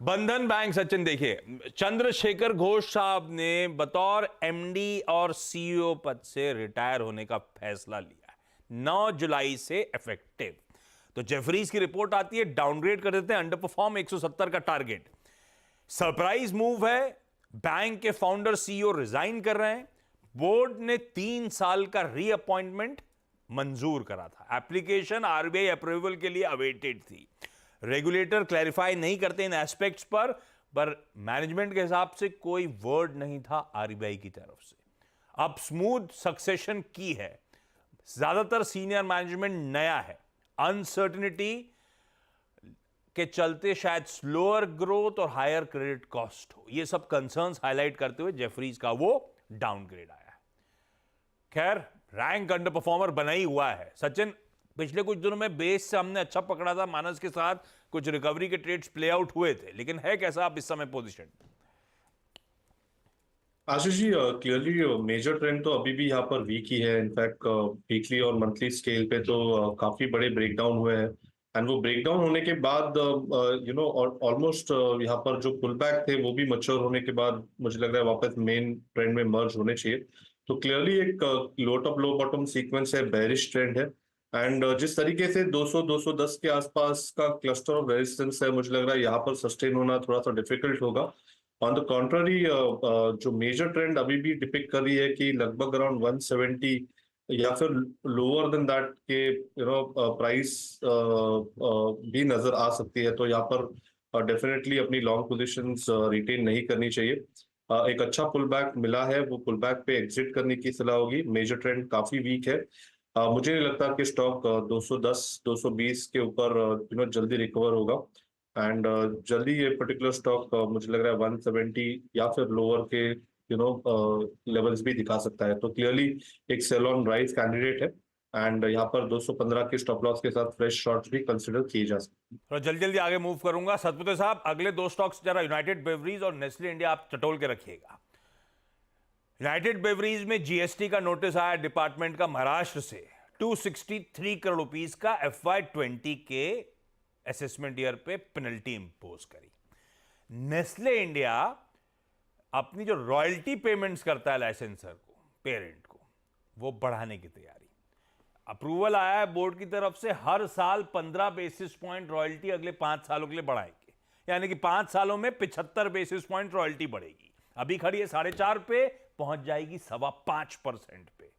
बंधन बैंक, सचिन देखिए, चंद्रशेखर घोष साहब ने बतौर एमडी और सीईओ पद से रिटायर होने का फैसला लिया है। 9 जुलाई से इफेक्टिव। तो जेफरीज की रिपोर्ट आती है, डाउनग्रेड कर देते हैं, अंडर परफॉर्म 170 का टारगेट। सरप्राइज मूव है, बैंक के फाउंडर सीईओ रिजाइन कर रहे हैं। बोर्ड ने 3 साल का रीअपॉइंटमेंट मंजूर करा था। एप्लीकेशन आरबीआई अप्रूवल के लिए अवेटेड थी। रेगुलेटर क्लैरिफाई नहीं करते इन एस्पेक्ट्स पर मैनेजमेंट के हिसाब से कोई वर्ड नहीं था आरबीआई की तरफ से। अब स्मूथ सक्सेशन की है। ज्यादातर सीनियर मैनेजमेंट नया है। अनसर्टेनिटी के चलते शायद स्लोअर ग्रोथ और हायर क्रेडिट कॉस्ट हो, ये सब कंसर्न्स हाईलाइट करते हुए जेफरीज का वो डाउनग्रेड आया है। खैर, रैंक अंडर परफॉर्मर बना ही हुआ है। सचिन, पिछले कुछ दिनों में बेस से हमने अच्छा पकड़ा था, मानस के साथ कुछ रिकवरी के ट्रेड्स प्ले आउट हुए थे, लेकिन है कैसा आप इस समय position? Ashish ji, clearly major trend तो अभी भी यहाँ पर वीक ही है। इनफैक्ट वीकली और मंथली स्केल पे तो काफी बड़े ब्रेकडाउन हुए हैं। एंड वो ब्रेकडाउन होने के बाद ऑलमोस्ट यहाँ पर जो पुल बैक थे वो भी मच्योर होने के बाद मुझे लग रहा है वापस मेन ट्रेंड में मर्ज होने चाहिए। तो क्लियरली एक लो टॉप लो बॉटम सीक्वेंस है, बेरिश ट्रेंड है। एंड जिस तरीके से 200-210 के आसपास का क्लस्टर ऑफ रेजिस्टेंस है, मुझे लग रहा है यहाँ पर सस्टेन होना थोड़ा सा डिफिकल्ट होगा। ऑन द कॉन्ट्ररी, जो मेजर ट्रेंड अभी भी डिपिक्ट कर रही है कि लगभग अराउंड 170 या फिर लोअर देन दैट के प्राइस भी नजर आ सकती है। तो यहाँ पर डेफिनेटली अपनी लॉन्ग पोजीशंस रिटेन नहीं करनी चाहिए। एक अच्छा पुल बैक मिला है, वो पुल बैक पे एग्जिट करने की सलाह होगी। मेजर ट्रेंड काफी वीक है। मुझे नहीं लगता कि स्टॉक 210 220 के ऊपर जल्दी रिकवर होगा। एंड जल्दी ये पर्टिकुलर स्टॉक मुझे लग रहा है 170 या फिर लोअर के लेवल्स भी दिखा सकता है। तो क्लियरली एक सेल ऑन राइज कैंडिडेट है। एंड यहाँ पर 215 के स्टॉप लॉस के साथ फ्रेश शॉट्स भी कंसिडर किए जा सकते हैं। तो जल्दी जल्दी आगे मूव करूंगा। सतपुते साहब, अगले 2 स्टॉक्स जरा यूनाइटेड बेवरीज और नेस्ले इंडिया आप चटोल के रखिएगा। यूनाइटेड बेवरीज में जीएसटी का नोटिस आया डिपार्टमेंट का महाराष्ट्र से। 263 करोड़ रुपीस का FY20 के असेसमेंट ईयर पे पेनल्टी इंपोज करी। नेस्ले इंडिया अपनी जो रॉयल्टी पेमेंट्स करता है लाइसेंसर को, पेरेंट को, वो बढ़ाने की तैयारी। अप्रूवल आया है बोर्ड की तरफ से, हर साल 15 बेसिस पॉइंट रॉयल्टी अगले 5 सालों के लिए बढ़ाएंगे। यानी कि 5 सालों में 75 बेसिस पॉइंट रॉयल्टी बढ़ेगी। अभी खड़ी है 4.5 पे, पहुंच जाएगी 5.25% पे,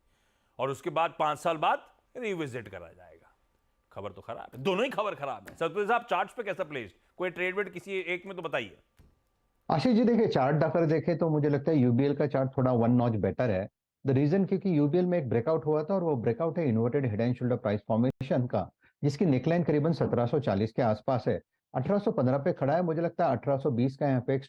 और उसके बाद 5 साल बाद रिविजिट करा जाएगा। खबर तो खराब है, दोनों ही खबर खराब है। सतपुते साहब, चार्ट्स पे कैसा प्लेस्ड? कोई ट्रेड वेड किसी एक में तो बताइए। आशीष जी, देखिए चार्ट अगर देखें तो मुझे लगता है यूबीएल का चार्ट थोड़ा 1 नॉच बेटर है। द रीजन क्योंकि यूबीएल में एक ब्रेकआउट हुआ था और वो ब्रेकआउट है inverted head and shoulder price formation का, जिसकी नेकलाइन करीबन 1740 के आसपास है। 1815 पे खड़ा है। मुझे लगता है 1820 का यहाँ पे एक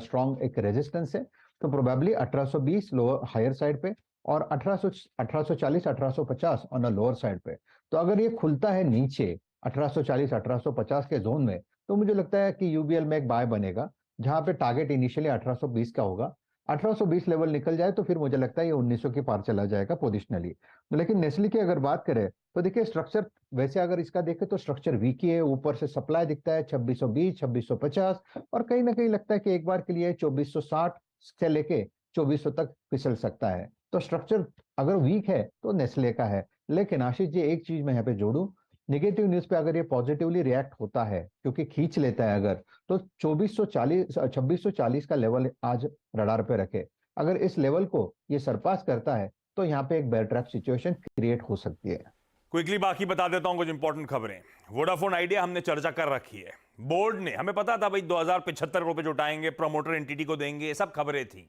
स्ट्रॉन्ग एक रेजिस्टेंस है। तो प्रोबेबली 1820 लोअर हायर साइड पे और 1840 1850 ऑन अ लोअर साइड पे। तो अगर ये खुलता है नीचे 1840 1850 के जोन में, तो मुझे लगता है कि यूबीएल में एक बाय बनेगा, जहां पे टारगेट इनिशियली 1820 का होगा। 1820 लेवल निकल जाए तो फिर मुझे लगता है ये 1900 के पार चला जाएगा पोजिशनली। लेकिन नेस्ले की अगर बात करें तो देखिए स्ट्रक्चर, वैसे अगर इसका देखें तो स्ट्रक्चर वीक ही है। ऊपर से सप्लाई दिखता है 2620 2650, और कहीं ना कहीं लगता है कि एक बार के लिए 2460 से लेके 2400 तक फिसल सकता है। तो स्ट्रक्चर अगर वीक है तो नेस्ले का है। लेकिन आशीष जी, एक चीज मैं यहाँ पे जोड़ू, निगेटिव न्यूज पे अगर ये पॉजिटिवली रिएक्ट होता है, क्योंकि खींच लेता है अगर, तो 2640 का लेवल आज रडार पे रखे। अगर इस लेवल को ये सरपास करता है तो यहाँ पे एक बेयर ट्रैप सिचुएशन क्रिएट हो सकती है। क्विकली बाकी बता देता हूं कुछ इंपॉर्टेंट खबरें। वोडाफोन आइडिया हमने चर्चा कर रखी है। बोर्ड ने, हमें पता था भाई 2075 रुपए जुटाएंगे, प्रमोटर एंटिटी को देंगे, सब खबरें थी।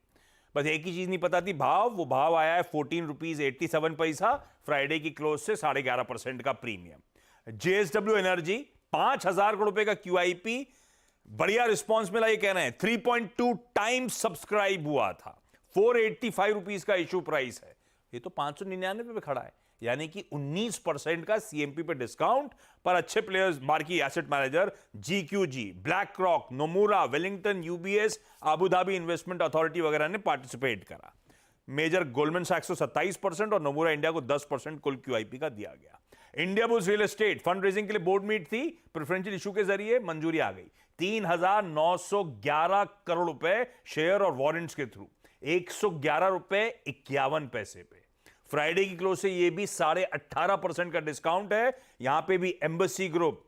बस एक ही चीज नहीं पता थी, भाव। वो भाव आया है 14.87 फ्राइडे की क्लोज से 11.5% का प्रीमियम। जेएसडब्ल्यू एनर्जी 5,000 करोड़ रुपए का क्यूआईपी, बढ़िया रिस्पॉन्स मिला, ये कह रहे हैं 3.2 टाइम्स सब्सक्राइब हुआ था। 485 रुपीज का इशू प्राइस है, ये तो 599 पे खड़ा है। यानी कि 19% का सीएमपी पे डिस्काउंट, पर अच्छे players, marquee asset manager GQG, black rock, Nomura, Wellington, UBS, Abu Dhabi investment authority वगैरह ने पार्टिसिपेट करा। मेजर गोल्डमैन सैक्स को 27% और नोमुरा इंडिया को 10% कुल क्यूआईपी का दिया गया। India bulls real estate fund raising के लिए बोर्ड मीट थी, प्रेफरेंशियल इशू के जरिए मंजूरी आ गई। 3,911 करोड़ रुपए शेयर और वारंट्स के थ्रू, 111 रुपए 51 पैसे पे। फ्राइडे की क्लोज से ये भी 18.5% का डिस्काउंट है। यहां पे भी एम्बेसी ग्रुप,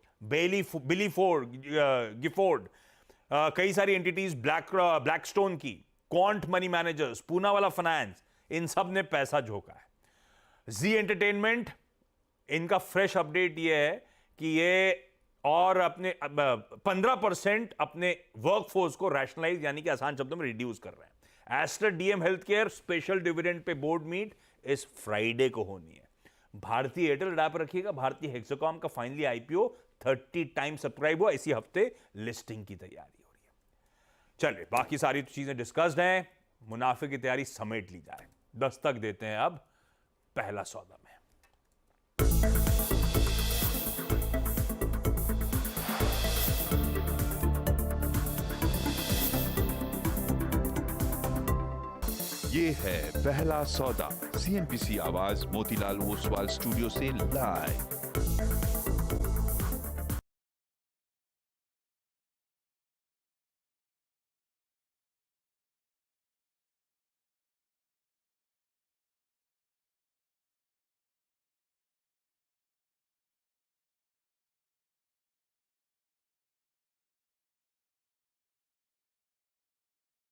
गिफोर्ड, कई सारी एंटिटीज, ब्लैकस्टोन की, quant money managers, Poonawalla finance, इन सब ने पैसा झोंका है। जी एंटरटेनमेंट, इनका फ्रेश अपडेट ये है कि ये और अपने 15% अपने वर्कफोर्स को रैशनलाइज यानी कि आसान शब्दों में रिड्यूस कर रहे हैं। Aster DM health care special dividend pay board meet इस फ्राइडे को होनी है। भारतीय एयरटेल रैप रखिएगा, भारतीय हेक्साकॉम का फाइनली आईपीओ 30 टाइम सब्सक्राइब हुआ, इसी हफ्ते लिस्टिंग की तैयारी हो रही है। चलिए, बाकी सारी चीजें डिस्कस्ड हैं, मुनाफे की तैयारी समेट ली जाए। दस्तक देते हैं अब पहला सौदा में। ये है पहला सौदा, सीएनबीसी आवाज मोतीलाल ओसवाल स्टूडियो से लाइव।